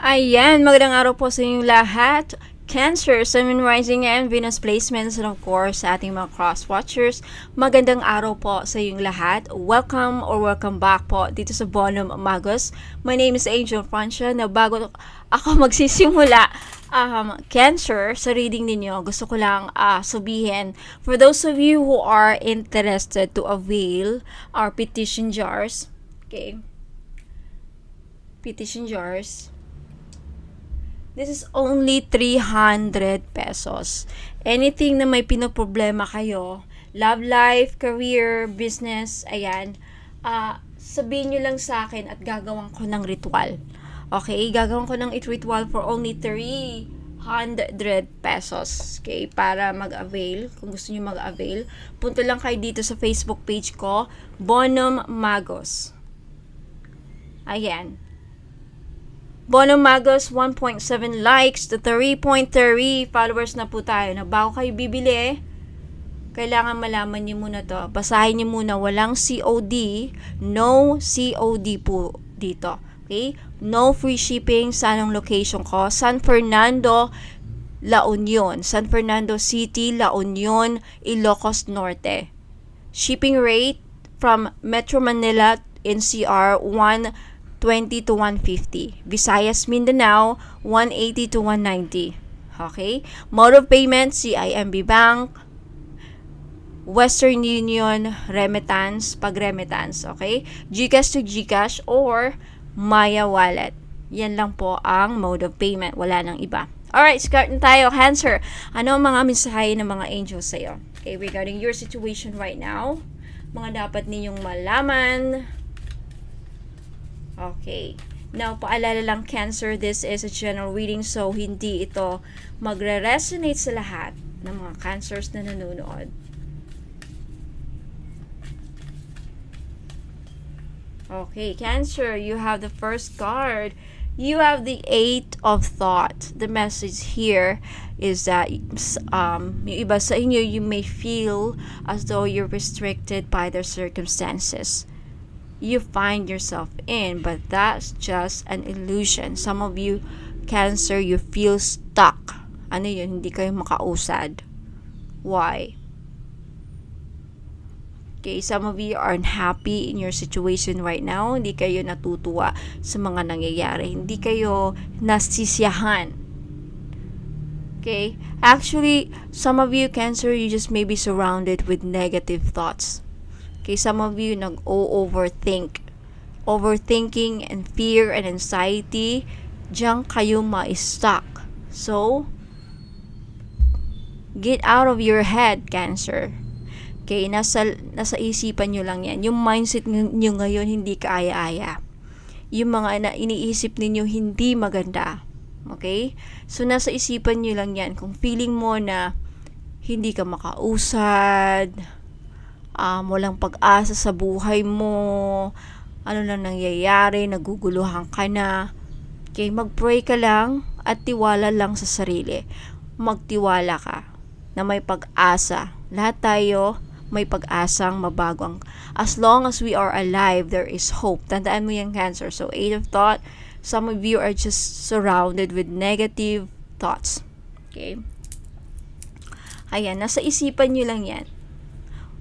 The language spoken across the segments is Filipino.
Ayan, magandang araw po sa inyong lahat. Cancer, Sun, Moon, Rising, and Venus placements, and of course, sa ating mga cross-watchers. Magandang araw po sa inyong lahat. Welcome or welcome back po dito sa Bonum Magos. My name is Angel Francia. Na bago ako magsisimula, Cancer, sa reading ninyo, gusto ko lang sabihin, for those of you who are interested to avail our petition jars, okay, petition jars, this is only 300 pesos. Anything na may pinoproblema kayo, love life, career, business, ayan, sabihin nyo lang sa akin at gagawin ko ng ritual. Okay, gagawin ko ng ritual for only 300 pesos. Okay, para mag-avail. Kung gusto nyo mag-avail, punta lang kayo dito sa Facebook page ko, Bonum Magos. Ayan. Bonum Magos, 1.7 likes to 3.3 followers na po tayo. Na bago kayo bibili, kailangan malaman niyo muna to. Basahin niyo muna, walang COD, no COD po dito. Okay? No free shipping sa anong location ko. San Fernando, La Union. San Fernando City, La Union, Ilocos Norte. Shipping rate from Metro Manila NCR 120 to 150. Visayas, Mindanao, 180 to 190. Okay? Mode of payment, CIMB Bank, Western Union, remittance, pag-remittance. Okay? GCash to GCash or Maya Wallet. Yan lang po ang mode of payment. Wala nang iba. Alright, start na tayo. Cancer, ano ang mga mensahe ng mga angels sa'yo? Okay, regarding your situation right now, mga dapat ninyong malaman. Okay. Now, paalala lang, Cancer, this is a general reading, so hindi ito magre-resonate sa lahat ng mga Cancers na nanonood. Okay, Cancer, you have the first card. You have the 8 of thought. The message here is that yung iba sa inyo, you may feel as though you're restricted by their circumstances you find yourself in, but that's just an illusion. Some of you, Cancer, you feel stuck. Ano yun? Hindi kayo makausad. Why? Okay, some of you are unhappy in your situation right now. Hindi kayo natutuwa sa mga nangyayari. Hindi kayo nasisiyahan. Okay? Actually, some of you, Cancer, you just may be surrounded with negative thoughts. Okay, some of you nag-overthink. Overthinking and fear and anxiety, diyan kayo ma-stuck. So, get out of your head, Cancer. Okay, nasa isipan nyo lang yan. Yung mindset nyo ngayon hindi kaaya-aya. Yung mga iniisip ninyo hindi maganda. Okay? So, nasa isipan nyo lang yan. Kung feeling mo na hindi ka makausad, walang pag-asa sa buhay mo, ano lang nangyayari, naguguluhan ka na, okay, mag-pray ka lang at tiwala lang sa sarili. Magtiwala ka na may pag-asa. Lahat tayo may pag-asang mabago. As long as we are alive, there is hope. Tandaan mo yung Cancer. So, 8 of thought, some of you are just surrounded with negative thoughts. Okay? Ayan, nasa isipan nyo lang yan.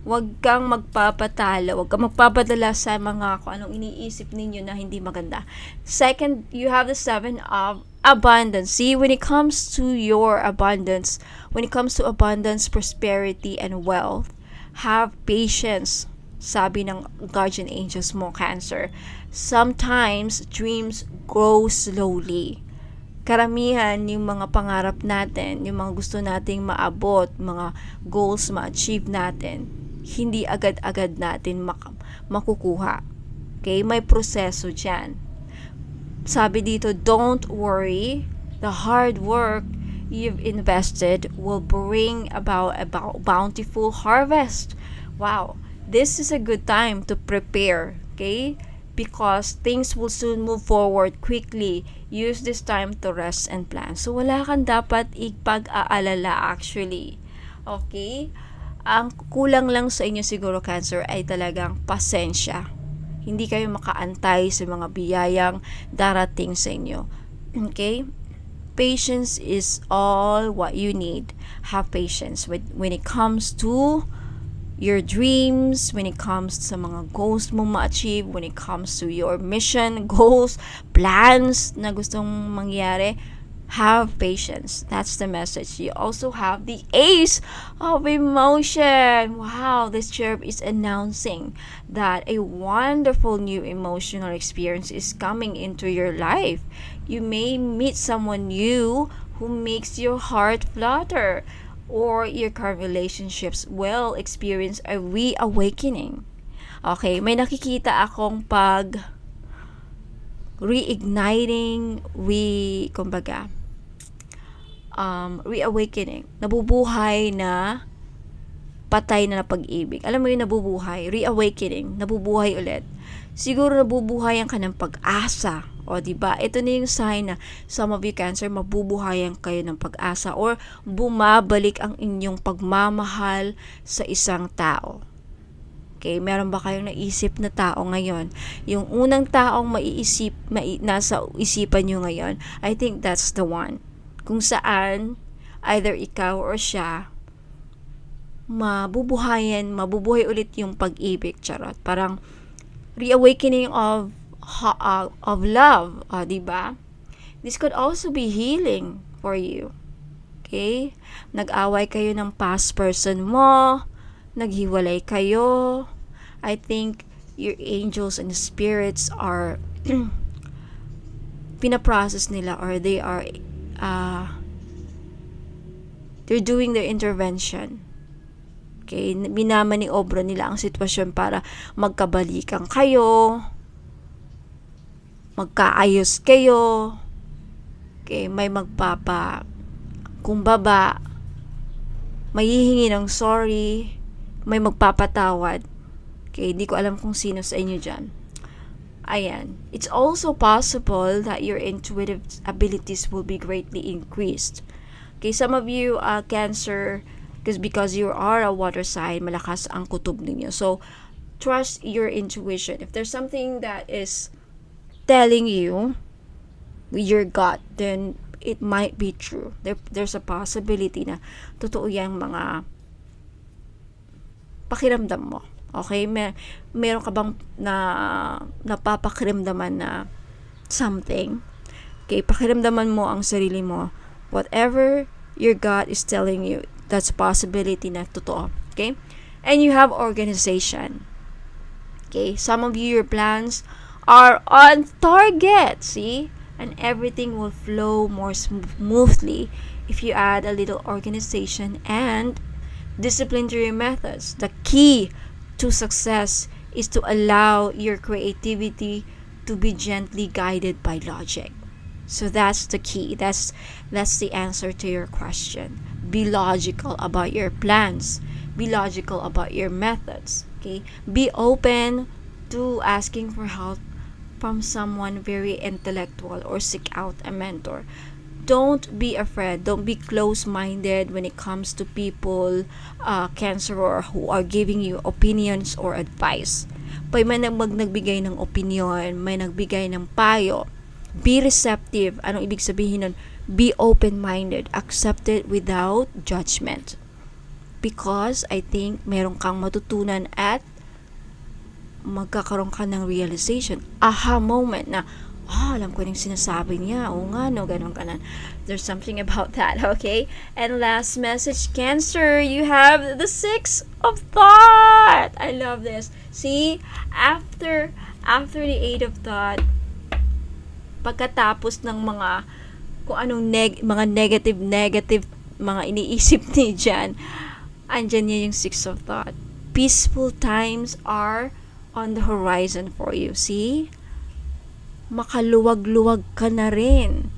Huwag kang magpapatalo, huwag kang magpapadala sa mga kung anong iniisip ninyo na hindi maganda. Second, you have the 7 of abundance. See, when it comes to your abundance, when it comes to abundance, prosperity, and wealth, have patience, sabi ng guardian angels mo, Cancer. Sometimes, dreams grow slowly. Karamihan, yung mga pangarap natin, yung mga gusto nating maabot, mga goals ma-achieve natin, hindi agad-agad natin makukuha. Okay? May proseso dyan. Sabi dito, don't worry. The hard work you've invested will bring about a bountiful harvest. Wow. This is a good time to prepare. Okay? Because things will soon move forward quickly. Use this time to rest and plan. So, wala kang dapat ipag-aalala actually. Okay? Ang kulang lang sa inyo siguro, Cancer, ay talagang pasensya. Hindi kayo makaantay sa mga biyayang darating sa inyo. Okay? Patience is all what you need. Have patience when it comes to your dreams, when it comes sa mga goals mo ma-achieve, when it comes to your mission, goals, plans na gustong mangyari. Have patience. That's the message. You also have the Ace of Emotion. Wow, this cherub is announcing that a wonderful new emotional experience is coming into your life. You may meet someone new who makes your heart flutter, or your current relationships will experience a reawakening. Okay, may nakikita akong reigniting, reawakening, nabubuhay na patay na pag-ibig. Alam mo yung nabubuhay, reawakening, nabubuhay ulit. Siguro nabubuhayan ka ng pag-asa. O, diba? Ito na yung sign na some of you Cancer, mabubuhayan kayo ng pag-asa or bumabalik ang inyong pagmamahal sa isang tao. Okay, meron ba kayong naisip na tao ngayon? Yung unang taong nasa isipan nyo ngayon, I think that's the one. Kung saan, either ikaw or siya, mabubuhay ulit yung pag-ibig, charot. Parang reawakening of love, diba? This could also be healing for you. Okay? Nag-away kayo ng past person mo, naghiwalay kayo. I think your angels and spirits are pinaprocess nila, or they're doing their intervention. Okay, minamaniobra nila ang sitwasyon para magkabalikan kayo, magkaayos kayo. Okay, may magpapakumbaba, may hihingi ng sorry, may magpapatawad. Okay, hindi ko alam kung sino sa inyo dyan. Ayan. It's also possible that your intuitive abilities will be greatly increased. Okay, some of you Cancer, because you are a water sign, malakas ang kutob ninyo. So, trust your intuition. If there's something that is telling you with your gut, then it might be true. There's a possibility na totoo yung mga pakiramdam mo. Okay? Meron ka bang napapakiramdaman na something? Okay, pakiramdaman mo ang sarili mo. Whatever your gut is telling you, that's possibility na totoo. Okay? And you have organization. Okay? Some of you, your plans are on target. See? And everything will flow more smoothly if you add a little organization and discipline to your methods. The key to success is to allow your creativity to be gently guided by logic. So that's the key. That's the answer to your question. Be logical about your plans. Be logical about your methods. Okay? Be open to asking for help from someone very intellectual or seek out a mentor. Don't be afraid. Don't be close-minded when it comes to people, Cancer, or who are giving you opinions or advice. May nagbigay ng opinion, may nagbigay ng payo. Be receptive. Anong ibig sabihin nun? Be open-minded. Accept it without judgment. Because I think meron kang matutunan at magkakaroon ka ng realization, aha moment na, alam ko yung sinasabi niya. Oo nga, no, ganun kanan. There's something about that, okay? And last message, Cancer, you have the 6 of Thought. I love this. See, after the 8 of Thought, pagkatapos ng mga kung anong mga negative mga iniisip ni Jan, andyan niya yung 6 of Thought. Peaceful times are on the horizon for you. See? Makaluwag-luwag ka na rin.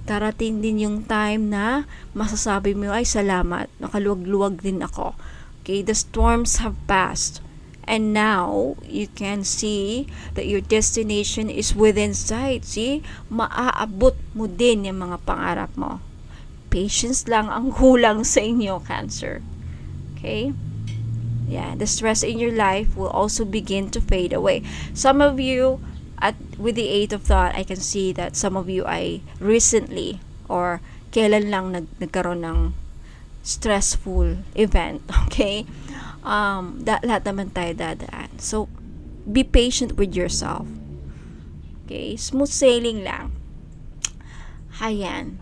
Darating din yung time na masasabi mo, ay salamat, nakaluwag-luwag din ako. Okay, the storms have passed. And now, you can see that your destination is within sight. See? Maaabot mo din yung mga pangarap mo. Patience lang ang kulang sa inyo, Cancer. Okay? Yeah, the stress in your life will also begin to fade away. Some of you, at with the eight of thought, I can see that some of you ay recently or kailan lang nagkaroon ng stressful event, okay? Lahat naman tayo dadaan. So, be patient with yourself. Okay? Smooth sailing lang. Ayan.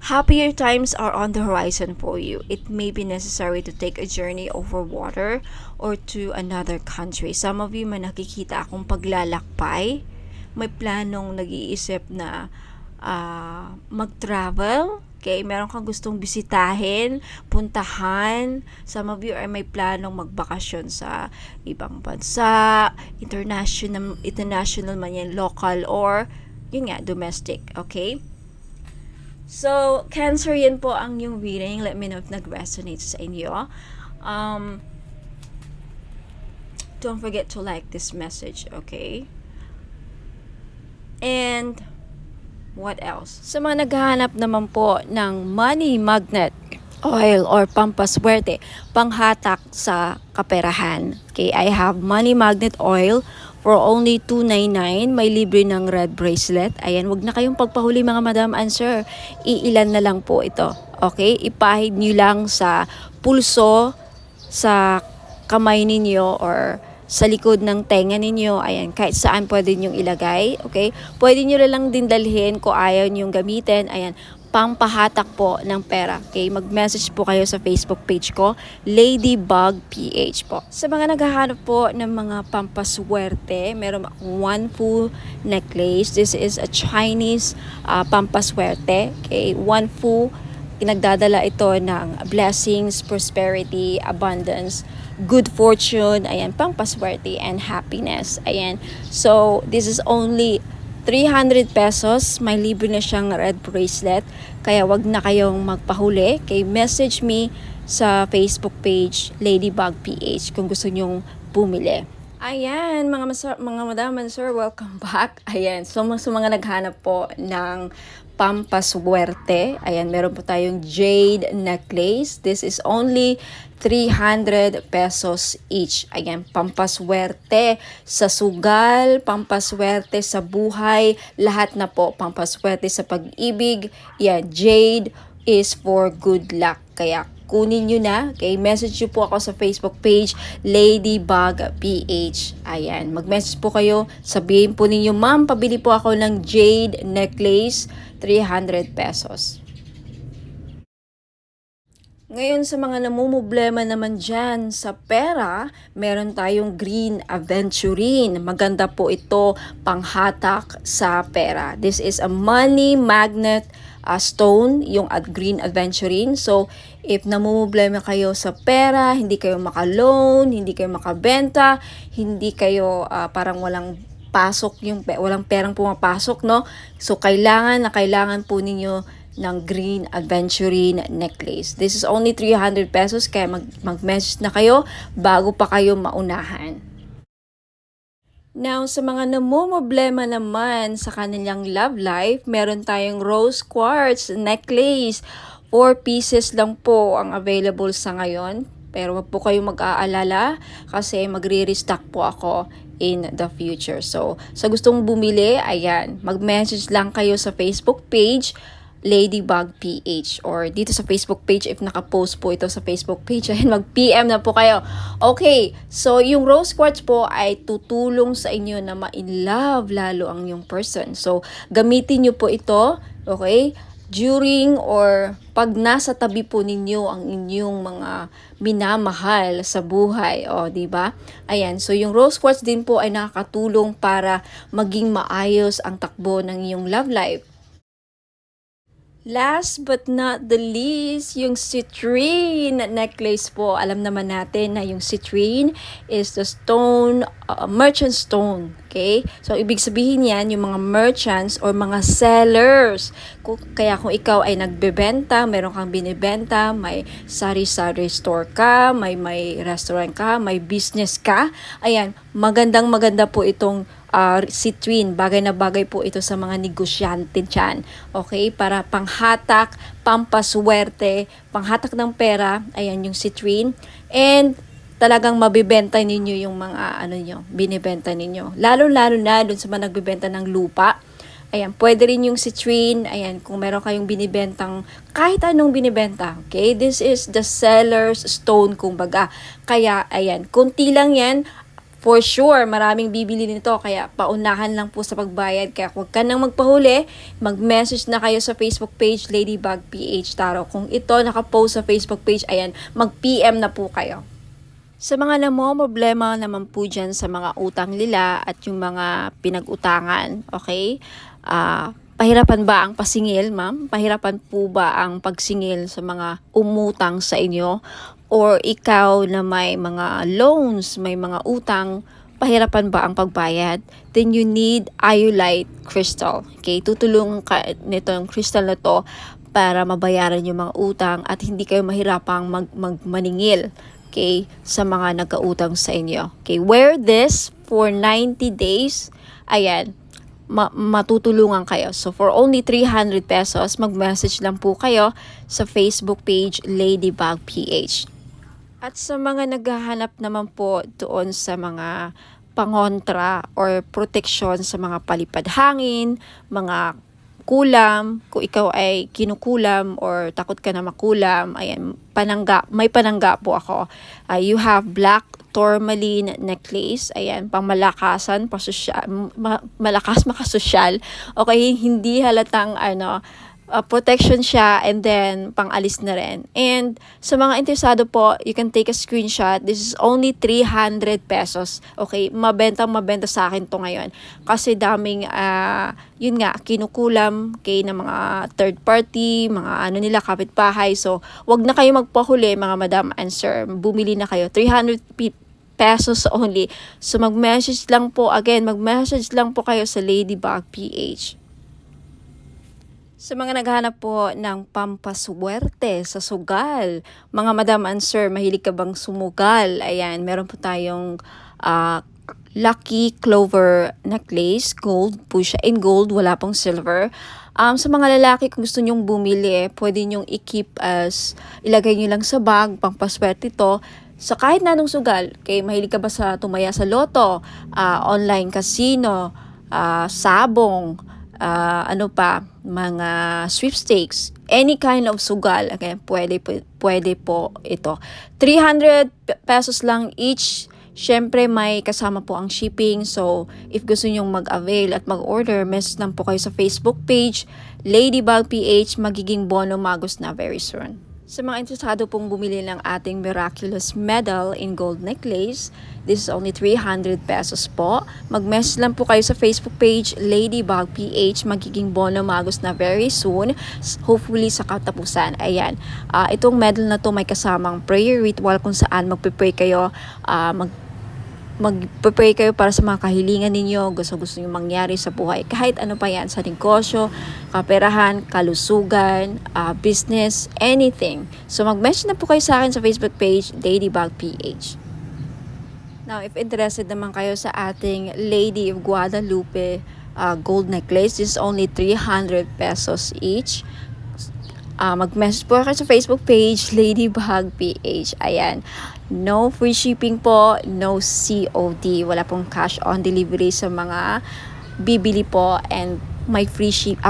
Happier times are on the horizon for you. It may be necessary to take a journey over water or to another country. Some of you may nakikita akong paglalakbay. May planong nag-iisip na mag-travel. Okay, meron kang gustong bisitahin, puntahan. Some of you ay may planong magbakasyon sa ibang bansa, international man yan, local or yun nga, domestic. Okay? So, Cancer, yan po ang yung reading. Let me know if nag-resonate sa inyo. Don't forget to like this message, okay? And what else? Sa mga naghahanap naman po ng money magnet oil or pampaswerte, panghatak sa kaperahan. Okay, I have money magnet oil for only $2.99. May libre ng red bracelet. Ayan, wag na kayong pagpahuli mga madam and sir. Iilan na lang po ito. Okay, ipahid nyo lang sa pulso, sa kamay ninyo or sa likod ng tenga ninyo. Ayan, kahit saan pwede nyong ilagay. Okay? Pwede nyo lang din dalhin kung ayaw nyong gamitin. Ayan, pampahatak po ng pera. Okay? Mag-message po kayo sa Facebook page ko, Ladybug PH po. Sa mga naghahanap po ng mga pampaswerte, meron akong Wanfu necklace. This is a Chinese pampaswerte. Okay? Wanfu, pinagdadala ito ng blessings, prosperity, abundance, good fortune, ayan, pampaswerte and happiness. Ayan. So, this is only 300 pesos. May libre na siyang red bracelet. Kaya wag na kayong magpahuli. Okay, message me sa Facebook page, Ladybug PH, kung gusto nyong bumili. Ayan, mga madam and sir, welcome back. Ayan, so sa mga naghanap po ng pampaswerte, ayan, meron po tayong jade necklace. This is only 300 pesos each. Ayan, pampaswerte sa sugal, pampaswerte sa buhay, lahat na po, pampaswerte sa pag-ibig. Yan, jade is for good luck. Kaya kunin nyo na. Okay, message nyo po ako sa Facebook page, Ladybug PH. Ayan, mag-message po kayo. Sabihin po ninyo, ma'am, pabili po ako ng jade necklace, 300 pesos. Ngayon sa mga namumblema naman dyan sa pera, meron tayong green aventurine. Maganda po ito panghatak sa pera. This is a money magnet stone, yung green aventurine. So, if namumblema kayo sa pera, hindi kayo maka-loan, hindi kayo makabenta, hindi kayo parang walang pasok, walang perang pumapasok, no? So, kailangan po ninyo ng green aventurine necklace. This is only 300 pesos, kaya mag-message na kayo bago pa kayo maunahan. Now, sa mga namumblema naman sa kanilang love life, meron tayong rose quartz necklace. 4 pieces lang po ang available sa ngayon. Pero wag po kayong mag-aalala kasi magre-restock po ako in the future. So, sa gustong bumili, ayan, mag-message lang kayo sa Facebook page, Ladybug PH, or dito sa Facebook page if naka-post po ito sa Facebook page, ayan, mag-PM na po kayo. Okay, so yung rose quartz po ay tutulong sa inyo na ma-in-love lalo ang yung person. So, gamitin nyo po ito, okay, during or pag nasa tabi po ninyo ang inyong mga minamahal sa buhay, o di ba? Ayan, so yung rose quartz din po ay nakakatulong para maging maayos ang takbo ng iyong love life. Last but not the least, yung citrine necklace po. Alam naman natin na yung citrine is the stone, merchant stone. Okay? So, ibig sabihin yan, yung mga merchants or mga sellers. Kaya kung ikaw ay nagbebenta, meron kang binibenta, may sari-sari store ka, may restaurant ka, may business ka, ayan, maganda po itong citrine. Bagay na bagay po ito sa mga negosyante dyan. Okay? Para pampaswerte, panghatak ng pera. Ayan yung citrine. And talagang mabibenta ninyo yung mga ano nyo, binibenta ninyo. Lalo-lalo na dun sa mga nagbibenta ng lupa. Ayan, pwede rin yung citrine. Ayan, kung meron kayong binibentang kahit anong binibenta. Okay, this is the seller's stone kumbaga. Kaya, ayan, kunti lang yan. For sure, maraming bibili nito. Kaya, paunahan lang po sa pagbayad. Kaya, huwag ka nang magpahuli. Mag-message na kayo sa Facebook page, Ladybug PH Tarot. Kung ito nakapost sa Facebook page, ayan, mag-PM na po kayo. Sa mga problema naman po dyan sa mga utang nila at yung mga pinag-utangan, okay? Pahirapan ba ang pasingil, ma'am? Pahirapan po ba ang pagsingil sa mga umutang sa inyo? Or ikaw na may mga loans, may mga utang, pahirapan ba ang pagbayad? Then you need iolite crystal. Okay? Tutulungan ka nito yung crystal na to para mabayaran yung mga utang at hindi kayo mahirapang maningil. Okay, sa mga nagkautang sa inyo. Okay, wear this for 90 days. Ayan, matutulungan kayo. So, for only 300 pesos, mag-message lang po kayo sa Facebook page Ladybug PH. At sa mga naghahanap naman po doon sa mga pangontra or protection sa mga palipad hangin, mga kulam, kung ikaw ay kinukulam or takot ka na makulam, ayan, may panangga po ako. You have black tourmaline necklace, ayan, pangmalakasan, malakas makasosyal. Okay, hindi halatang protection siya and then pang-alis na rin. And sa mga interesado po, you can take a screenshot. This is only 300 pesos. Okay, mabenta sa akin to ngayon. Kasi daming, yun nga, kinukulam kay ng mga third party, mga nila, kapitbahay. So, wag na kayo magpahuli, mga madam and sir. Bumili na kayo. 300 pesos only. So, mag-message lang po kayo sa Ladybug PH. Sa mga naghahanap po ng pampaswerte sa sugal, mga madam and sir, mahilig ka bang sumugal? Ayan, meron po tayong lucky clover necklace, gold po siya, in gold, wala pong silver. Sa mga lalaki, kung gusto nyong bumili, pwede nyong i-keep ilagay nyo lang sa bag, pampaswerte ito. So kahit na anong sugal, kay mahilig ka ba sa tumaya sa loto, online casino, sabong, mga sweepstakes, any kind of sugal, okay, pwede po ito. 300 pesos lang each. Syempre may kasama po ang shipping. So if gusto nyong mag-avail at mag-order, message lang po kayo sa Facebook page Ladybug PH. Magiging bono magos na very soon. Sa mga interesado pong bumili ng ating miraculous medal in gold necklace, this is only 300 pesos po. Mag-message lang po kayo sa Facebook page Ladybug PH. Magiging bono magos na very soon. Hopefully sa katapusan. Ayan. Itong medal na to may kasamang prayer ritual kung saan magpe-pray kayo. Magpe-pray kayo para sa mga kahilingan ninyo, gusto nyo mangyari sa buhay. Kahit ano pa yan, sa negosyo, kaperahan, kalusugan, business, anything. So mag-message na po kayo sa akin sa Facebook page, Ladybug PH. Now, if interested naman kayo sa ating Lady of Guadalupe gold necklace, this is only 300 pesos each. Mag-message po kayo sa Facebook page, Ladybug PH. Ayan. No free shipping po, no COD. Wala pong cash on delivery sa mga bibili po and may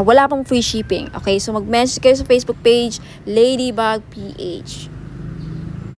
wala pong free shipping. Okay, so mag-message kayo sa Facebook page, Ladybug PH.